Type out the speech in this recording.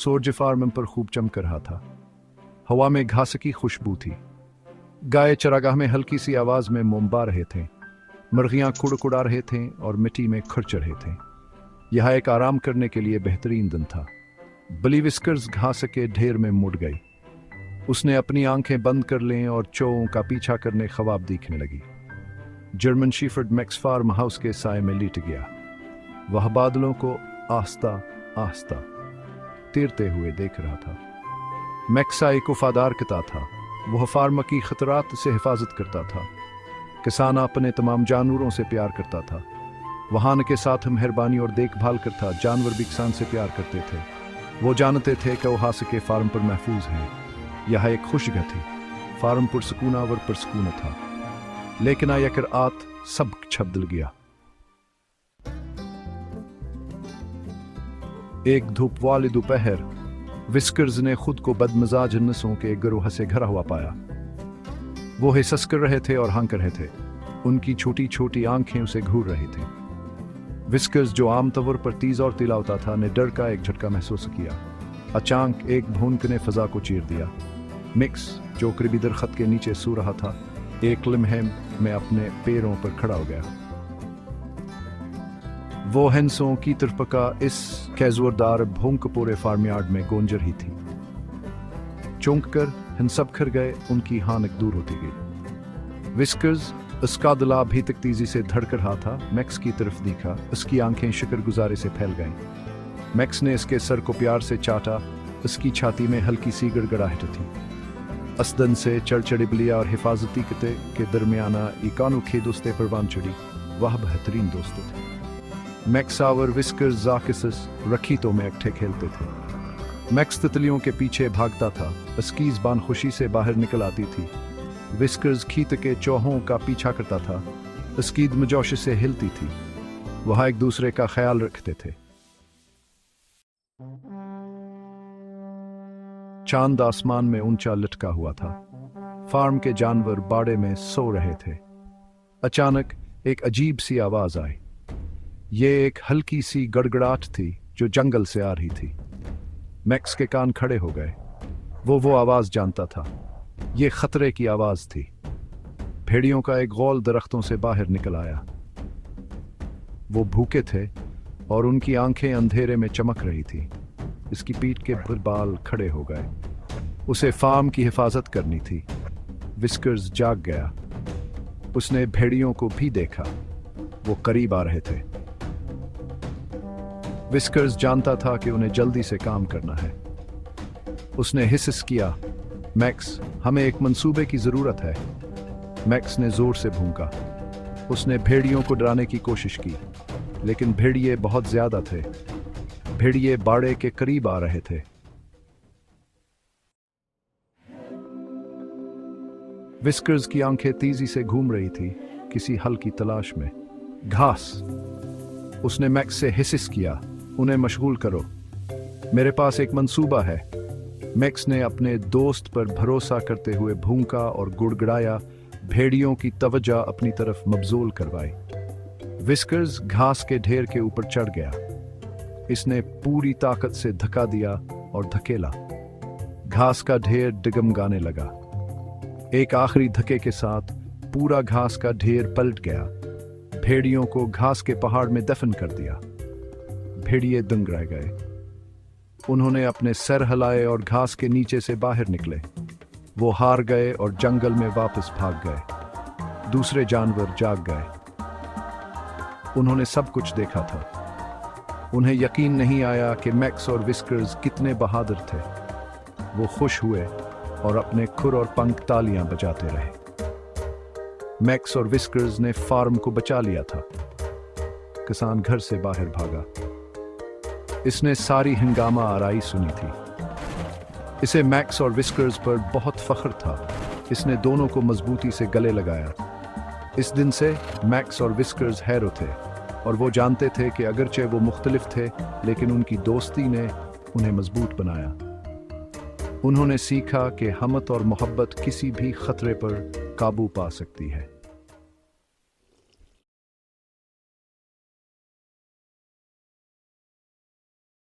सूरज farm पर खूब चमक रहा था। हवा में घास की खुशबू थी। गाय चरागाह में हल्की सी आवाज में मोमबा रहे थे। मुर्गियां कुड़कुड़ा रहे थे और मिट्टी में खर्च रहे थे। यह एक आराम करने के लिए बेहतरीन दिन था। बली विस्कर्स घास के ढेर में मुड़ गई। उसने अपनी आंखें बंद कर लें और चौओं का पीछा करने ख्वाब देखने लगी। जर्मन शीफर्ड मैक्स फार्म हाउस के साए में लेट गया। वह बादलों को आस्ता आस्ता तैरते हुए देख रहा था। मैक्स एक वफादार कुत्ता था। वह फार्म की खतरात से हिफाजत करता था। किसान अपने तमाम जानवरों से प्यार करता था। वहान के साथ मेहरबानी और देखभाल करता। जानवर भी किसान से प्यार करते थे। वो जानते थे कि वो हास के फार्म पर महफूज हैं। यह एक खुश जगह थी। फार्म पर सुकूनावर पर सुकून था। लेकिन आयकर आत सब छबदल गया। एक धूप वाले दोपहर विस्कर्स ने खुद को बदमजाज नसों के गिरोह से घरा हुआ पाया। वो हिसस कर रहे थे और हाँक रहे थे। उनकी छोटी छोटी आंखें उसे घूर रही थी। विस्कर्स जो आमतौर पर तेज और तिलावता था ने डर का एक झटका महसूस किया। अचानक एक भूनक ने फजा को चीर दिया। मिक्स जो करीबी दरख्त के नीचे सो रहा था, एक लम्हे में अपने पैरों पर खड़ा हो गया। वो हंसों की तरफका इस कैजुअरदार भूंक पूरे फार्मयार्ड में गोंजर ही थी। चौंक कर हन सब खर गए। उनकी हानक दूर होती गई। विस्कर्स उसका दिल अभी तक तेजी से धड़क रहा था। मैक्स की तरफ देखा। उसकी आंखें शुक्रगुजारी से फैल गईं। मैक्स ने इसके सर को प्यार से चाटा। उसकी छाती में हल्की सी गड़गड़ाहट थी। असदन से चढ़चढ़ी बलिया और हिफाजती कुत्ते के दरमियाना इकानू खे दोस्ते परवान चढ़ी। वह बेहतरीन दोस्त थे। मैक्स और विस्कर्स जाकिसस रखीतों में इकट्ठे खेलते थे। मैक्स तितलियों के पीछे भागता था। उसकी ज़बान खुशी से बाहर निकल आती थी। विस्कर्स खीत के चौहों का पीछा करता था। उसकी मजोश से हिलती थी। वह एक दूसरे का ख्याल रखते थे। चांद आसमान में ऊंचा लटका हुआ था। फार्म के जानवर बाड़े में सो रहे थे। अचानक एक अजीब सी आवाज आई। ये एक हल्की सी गड़गड़ाहट थी जो जंगल से आ रही थी। मैक्स के कान खड़े हो गए। वो आवाज जानता था। ये खतरे की आवाज थी। भेड़ियों का एक गौल दरख्तों से बाहर निकल आया। वो भूखे थे और उनकी आंखें अंधेरे में चमक रही थी। इसकी पीठ के बाल खड़े हो गए। उसे फार्म की हिफाजत करनी थी। विस्कर्स जाग गया। उसने भेड़ियों को भी देखा। वो करीब आ रहे थे। विस्कर्स जानता था कि उन्हें जल्दी से काम करना है। उसने हिस्स किया, मैक्स, हमें एक मंसूबे की जरूरत है। मैक्स ने जोर से भूंका। उसने भेड़ियों को डराने की कोशिश की, लेकिन भेड़िए बहुत ज्यादा थे। भेड़िए बाड़े के करीब आ रहे थे। विस्कर्स की आंखें तेजी से घूम रही थी, किसी हल की तलाश में। घास। उसने मैक्स से हिस्स किया, उन्हें मशगूल करो, मेरे पास एक मंसूबा है। मैक्स ने अपने दोस्त पर भरोसा करते हुए भूंका और गुड़गड़ाया। भेड़ियों की तवज्जो अपनी तरफ मबजूल करवाई। विस्कर्स घास के ढेर के ऊपर चढ़ गया। इसने पूरी ताकत से धक्का दिया और धकेला। घास का ढेर डगमगाने लगा। एक आखिरी धक्के के साथ पूरा घास का ढेर पलट गया। भेड़ियों को घास के पहाड़ में दफन कर दिया। भेड़िए दंग रह गए। उन्होंने अपने सर हिलाए और घास के नीचे से बाहर निकले। वो हार गए और जंगल में वापस भाग गए। दूसरे जानवर जाग गए। उन्होंने सब कुछ देखा था। उन्हें यकीन नहीं आया कि मैक्स और विस्कर्स कितने बहादुर थे। वो खुश हुए और अपने खुर और पंख तालियां बजाते रहे। मैक्स और विस्कर्स ने फार्म को बचा लिया था। किसान घर से बाहर भागा। इसने सारी हंगामा आराई सुनी थी। इसे मैक्स और विस्कर्स पर बहुत फख्र था। इसने दोनों को मजबूती से गले लगाया। इस दिन से मैक्स और विस्कर्स हैरो थे और वो जानते थे कि अगरचे वो मुख्तलिफ थे, लेकिन उनकी दोस्ती ने उन्हें मजबूत बनाया। उन्होंने सीखा कि हमत और मोहब्बत किसी भी खतरे पर काबू पा सकती है।